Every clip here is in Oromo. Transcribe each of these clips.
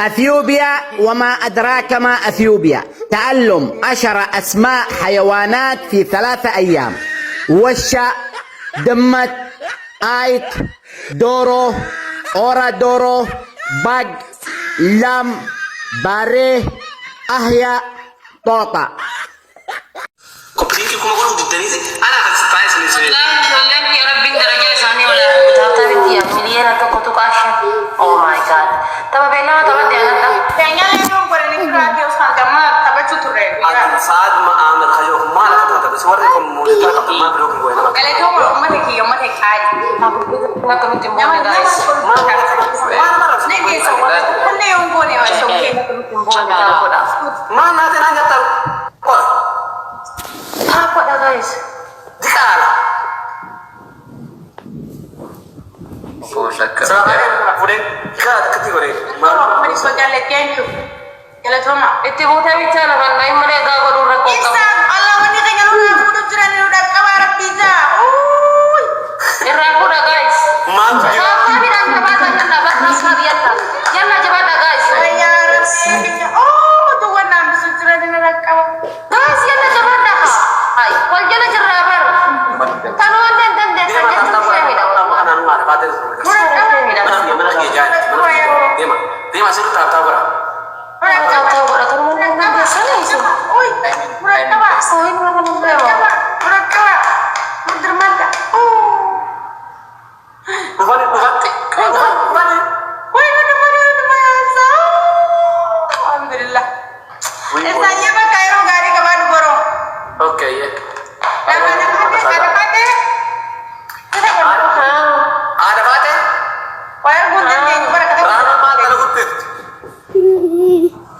أثيوبيا وما أدراك ما أثيوبيا. تعلم 10 أسماء حيوانات في 3 أيام. وشة، دمت، آيت، دورو، أورا دورو، باج، لام، باريه، أهيا، طوطة. Oh my god. Tapi bella tapi dia nanda. Kayaknya yang boleh nikah dia usah gamma tapi cuture. saat ma amal khayo ma la kata tapi suara ko mo ta ka ma bro ko ina Kalau itu mau umat kai. Aku nggak tahu timbul guys. Nih guys, kan dia yang boleh masuk ke. ma na te nanya ta ko Apa dah guys? dikala sa ay na pure ka kati gore Kalau mau disoal thank you. Kalau cuma Itu bukan bicara kan, lain mereka baru rekam. Isa, Allah ini kayaknya lu aku tuh jiran udah kabar pizza. Uy. Era aku dah guys. ma Apa bilang jabatan dan dapat naskah biar tak. Jangan jabatan guys. Ya Rabbi. Oh, tuh kan bisa jiran udah kabar. Guys, jangan jabatan dah. Hai, kau jangan jerabar. Kalau anda dan dia saja ma ta saya tidak. ta ma na ma ta de mana dia ja dia ma sir ta ta bara Tahu kalau turun nggak biasa nih sih. Uy, murah kabar. Oh ini mana nggak mau. Murah kabar. Dermaga. Oh. bukan Woi, mana masa. Alhamdulillah. Esanya mah Kairo gari ke Bandung borong. oke ya ada bate Wayar gunting dia pada kata. rana ma ta lugut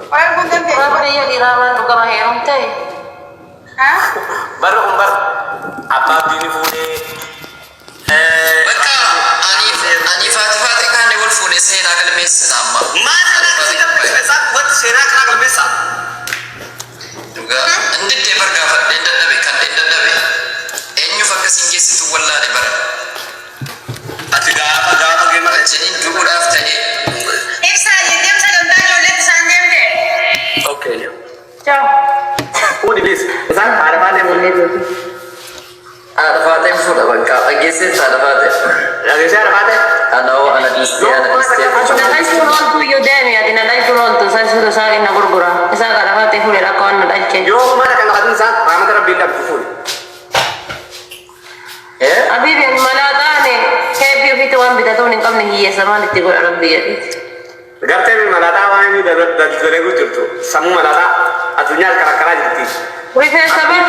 Wayar gunting dia. Kenapa dia di raman bukan mahirung teh? Hah? baru umbar apa bini fune Bakka ani Fatifati kan de wolfune sena kalme sama. mana na kasi ka pesa wat sena kana kalbesa Juga ndite barga fa de daddabe kan de daddabe. Enyu fakka singe situ wallade bar. atiga aga ge mara Jenin dugu dafta e. Ibsa je dem sa ganda yo let sanjem de. oke ya Ciao. udi bis san ada bate mulne Ada Fatim sudah bangka. Agese ada Fatim. lagi saya ada bate Anak istri anak istri. Nanti turun tuh yudem ya, nanti turun tuh saya sudah sakit nak berbura. Saya kalau mati boleh lakukan nanti cek. yo mana kan kadin san rama tara binda fuful Ya. Abi biar mana tane, happy itu kan kita tuh ningkam nih iya sama di tiga orang dia. garte mi malata wa mi da dole gujurtu samu malata atunya kara kara jiti Wih saya sabar,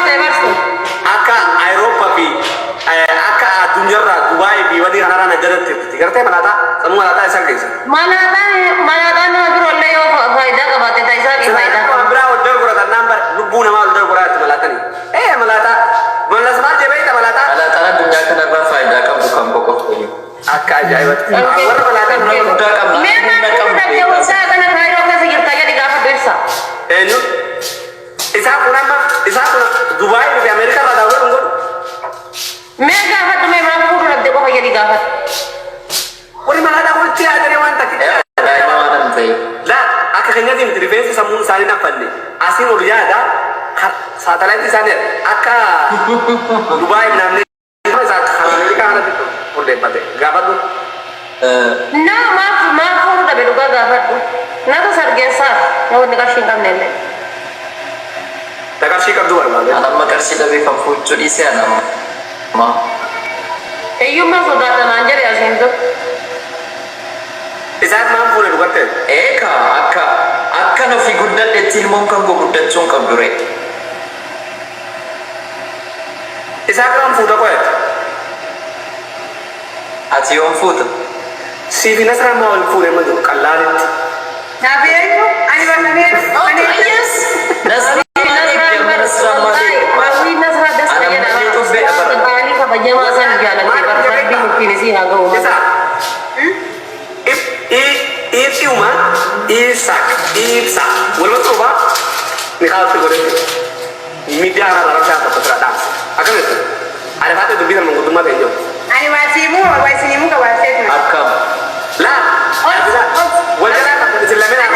aka Eropa bi aka dunya ra Dubai bi wadi hanara na jarat ti garte malata samu malata esa kaisa mana tane bro leo faida ka bate taisa ki faida. Abra order kura ta number lubu na order kura ta malata ni malata bola sama je baita malata Ala tanah dunia kenapa faedah kamu bukan pokok ini. aka ajaibat awar malata Udah kamu. Memang udah dia usaha karena Cairo kan segera tanya di kafe desa. nu isa kuna Dubai bi Amerika ra da won gon Mega hat memang udah dia kok jadi gafat. wori malata ko ti adare wan ta Ya, ada yang mana nanti. la aka kanya din defense samu sari na pande asin urjada satellite sana aka Dubai namne sa Amerika ana dito orde pate gabadu Na maaf udah beruga gafat. Na tuh sargesa, mau dikasih nele. daga shikar duwar ma Anak makarsi lebih kafucu di sana. Ma. Iyo mah sudah telanjur ya sentuh. isat ma pure dugarte Eka, akka no figurda de tilmon kan go gudda chon kan dure. isat ram fuda ko Ati on foto. si finasra ma pure ma du kallarit Nabi itu, ani bang nabi. Oh yes. Nasri Masih nasra das kaya na. Kembali ka pajamasan jalan di barbar di mungkin sih haga umah. isa if uma isak wala to ba ni khaw te gore media ana dara sa to tra dance akan itu ada fate to bidan mo guduma de yo Ani wasimu, wasimu ka wasetu. Akka. la wala ka silamena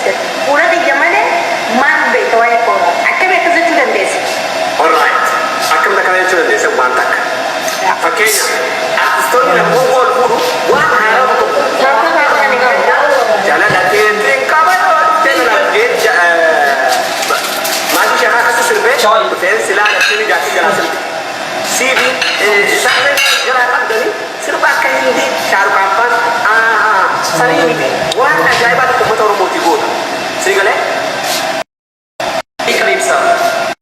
jechuudha. Fuula biyya malee maal beekta waa'ee koolaa? Akkami akkas jechuu dandeessa? Alright. Akkam kana jechuun dandeessa waan takka. Fakkeenya artistoonni namoota wal fuudhu waan haaraa tokko. Sababa isaa kana ni qabu. Jaalala keetiin qabatu jenna jecha maatii shafaa akkasii sirbee dhufeen silaa laftee jaartii jalaa sirbe. Siibi isaan jalaa qabdanii sirba akka hindi shaarukaan sanii miti waan ajaa'ibaa tokko uummata Oromootii goota. Sii galee? Hiika ibsaa.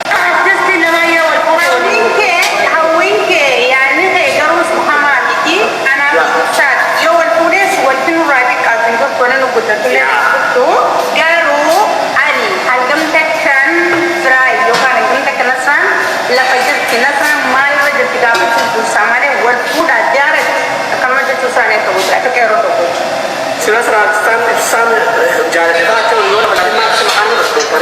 Artisti nama yoo wal fuudhu. Hawwiin kee yaadni ta'e garuu Muhammad miti. Anaaf ibsaat yoo wal fuudhes wanti nurraa xiqqaatu hin tokko nan guddatu leellistu. Garuu ani hangam takkan biraa yookaan hangam takkan asraan lafa jirti nasraan maalirra jirti gaafachuuf dursaa malee wal fuudhaa jaalatti akkanuma jechuu isaanii akka godhu akka qeerroo tokkooti. Sila seratan ibsan jalan itu aja ulur pada mak makan terus dokter.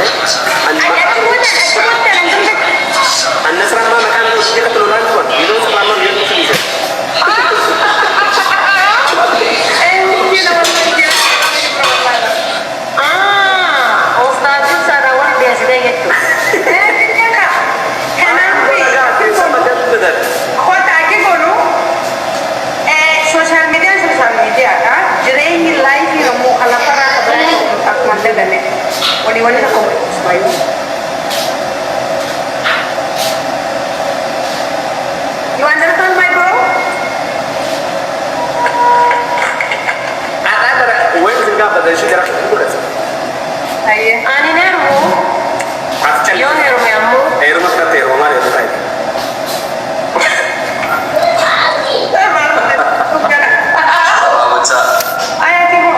Anda selama makan terus dia ketularan kuat. Itu selama dia bisa bisa. Ustaz Sarawak biasa gitu. Sosial media kan, jadi live ilmu ala para kabarnya tak manda dane. Wani tak komen supaya. You understand my bro? Ada when singgah pada sejarah itu kan. Aye. Ani neru. Yo neru meamu. Rumah kata rumah itu tadi. Ayah tengok.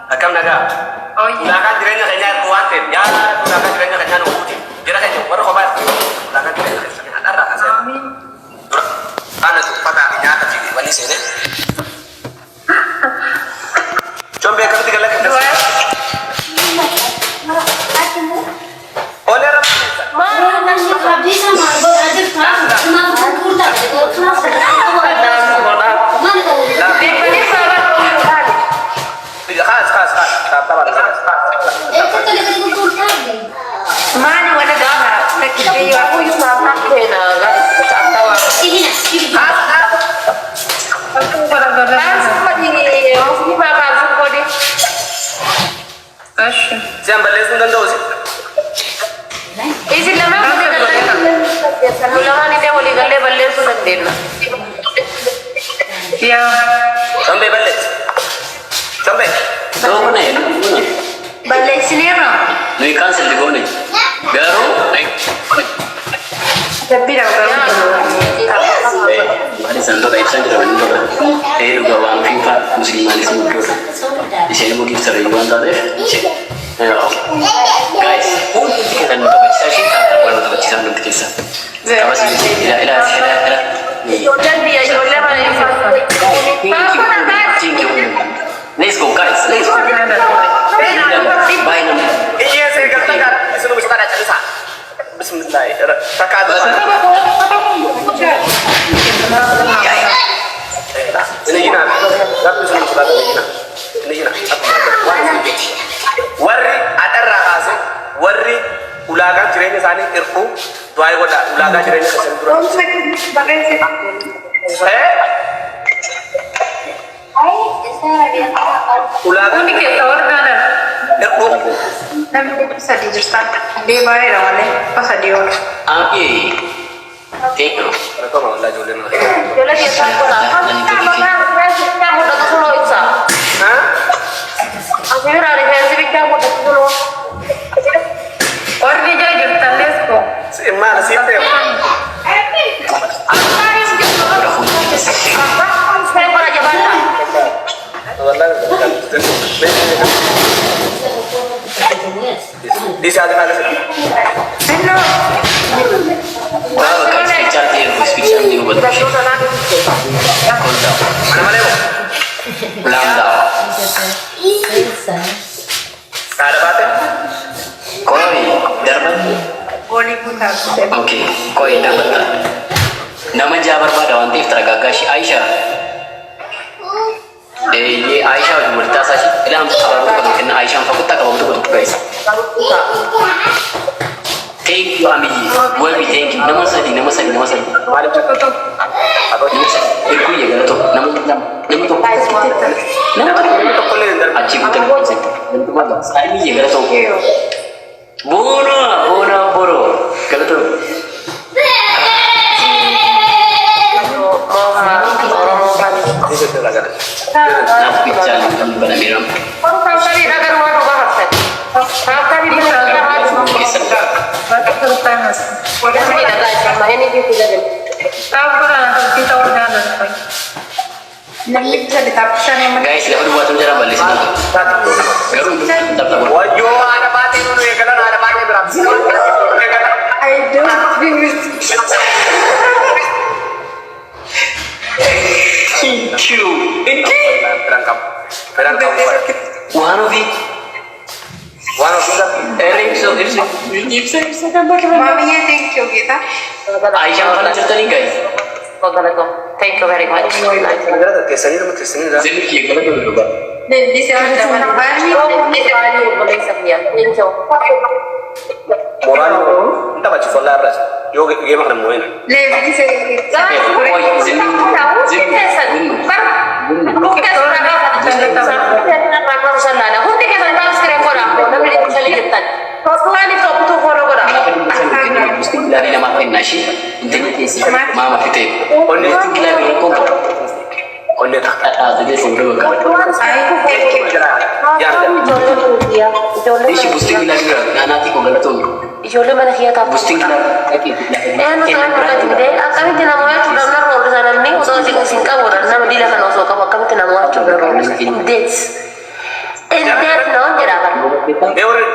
Akam naga. Oh iya. Naga jirenya kayaknya kuatin. Ya, naga jirenya kayaknya nunggu. Jira kayaknya baru kobat. Naga jirenya kayaknya ada rasa. Amin. Ana tuh pada akhirnya kecil wani sini. Coba kan tiga lagi. Oleh ram. Mani wala gana. Nakikita ako yung mama ko na nagtatawa. Langsung pagi maksudnya makan suko deh. Asya. Siang balik sundan tuh sih. Isi lama ko din na. Ulangan ite holi galle balle sunan din na. Ya. Sampai balik. Sampai. Tahu mana ya? Balle sinira. Naik cancel di kau ni. Garu naik. Tapi dah Mari santo tayo sa dito ng mga gawang FIFA muslimanismo ko. Isa mo gifta rin yung tade. Guys, kan ba Apa sih? Ila. Ijoolleen biyya ijoollee mana Let's go guys. Let's go. Bye nam. Iya saya katakan disuruh bisa tanda cerita. Bismillah. Takkan. Ini gina. Tapi sudah sudah gina. Ini gina. Warri ada rakase. Warri ulagan jirenya sani irku. Tuai goda ulagan jirenya kesenturan. Ulagan Ini kayak tawar kan? irku. Namanya bisa dijuskan. Dia bayar awalnya pas dia. Oke. Take no. Mereka mau lah jualan. Ijoollee keessaa kuna. Kita muda kesulo isa. Hah? Aku bilang referensi kita muda kesulo. Orang dia jadi tandesku. Si mana sih teh? Saya pernah jabatan. Di saat mana sih? Hello. Wow, guys, picture ni buat. Cool down. Mana bu? Ulang down. Tak ada batin. Koi, darban. Goli buta. Oke, koi darban. Nama jabar pada wanti tergagash Aisyah. Ye Aisyah berita saja. Dalam kabar itu kena Aisyah fakut tak kabar itu guys. Thank you Ami. Well be thank you. Nama sadi. Malam cepat. Apa Nama sadi. Iku ya kan tu. Nama tu. Nama tu boleh ntar. Aji betul. Nama tu mana? Hari ni ya kan tu. Boro. Kalau tu. Ini sudah lagi. Nak picture ni pada miram. Orang kali agar waru bahas. Kali bisa bahas. Bapak tertanas. Orang ini ada sama ini kita jadi. Tahu kan kita udah ada. Nanti bisa ditapkan yang Guys, dah buat macam cara balik sini. Baru tak. Wajo ada batin dulu ya kalau ada batin berapa? I don't think Thank you. Berangkap. One of it. Erik so Maminya thank you kita. Aisyah mana cerita ni guys? Thank you very much. Jadi kia kalau tu lupa. Dan di sana ada mana bani? Di sana boleh sebenarnya. Thank you. Moral, entah baca solar ras. Yo game mana main? Lebih di sana. Mesti lari nama main nasi. Untuk mama kita. Onde itu lari kau. Onde tak. Jadi sendiri kan. Isi busting lagi kan. Nanti kau galat tu. Ijoollee mana kiyyataa Busting lagi. nuti akkamitti akkamitti nama waachuudhaaf narra ol isaanii osoo isin qabuudhaan nama dhiira kana osoo qabu akkamitti nama waachuudhaaf ol indeet noon jedhaa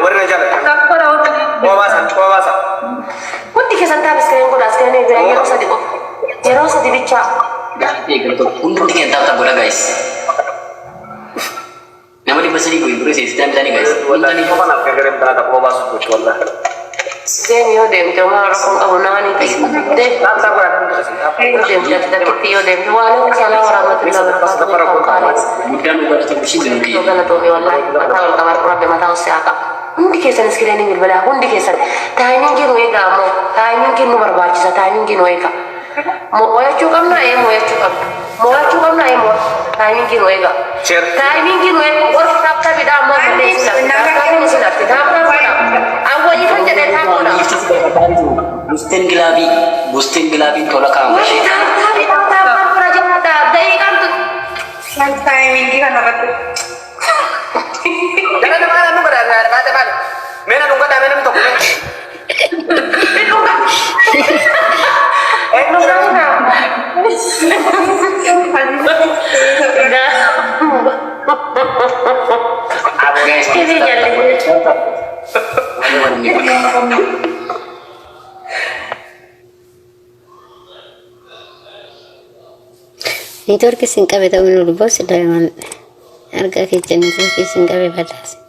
Warna jalan. Kau basah. hundi keessan taa'e iskireen godha iskireen bira yeroo sadi bicha Untuk tiga tak boleh guys. Nama di pasal ibu ibu sih sistem tadi guys. Wala ni kau nak kerja berada kau basah tu wala. deemi yoo deemte waan rakkoon qabu naanii ta'e Tak berada tu sih. yoo deemte darbitti yoo deemte waan salaa waraabatullaa barbaadu qaalis Mudah mudah tu mesti dulu yoo galatoome wallaahi mataa ol qaban rabbe mataa ol si'aa qaba hundi keessan iskireenii bilbilaa hundi keessan taayimingiin nu eegaa ammoo taayimingiin nu barbaachisa taayimingiin nu eegaa mo'achuu qabna mo'achuu qabna taayimingiin nu eegaa taayimingiin nu eegaa warri taaptaabidhaa ammoo balleessidha taaptaabiin isin hafte taaptaabidha awwalii kan jedhee taapudha Bustin gilabi tolak kamu. warri taaptaabidhaa jabadha da'iiqaan tu Timing kan apa tuh? Jangan mana nunggu dah, ada mana? Mana nunggu dah, mana nunggu. Guys, ini jadi Network sin qabe ta'uu nu boos daa'iman argaa keessa network sin qabe badhaase.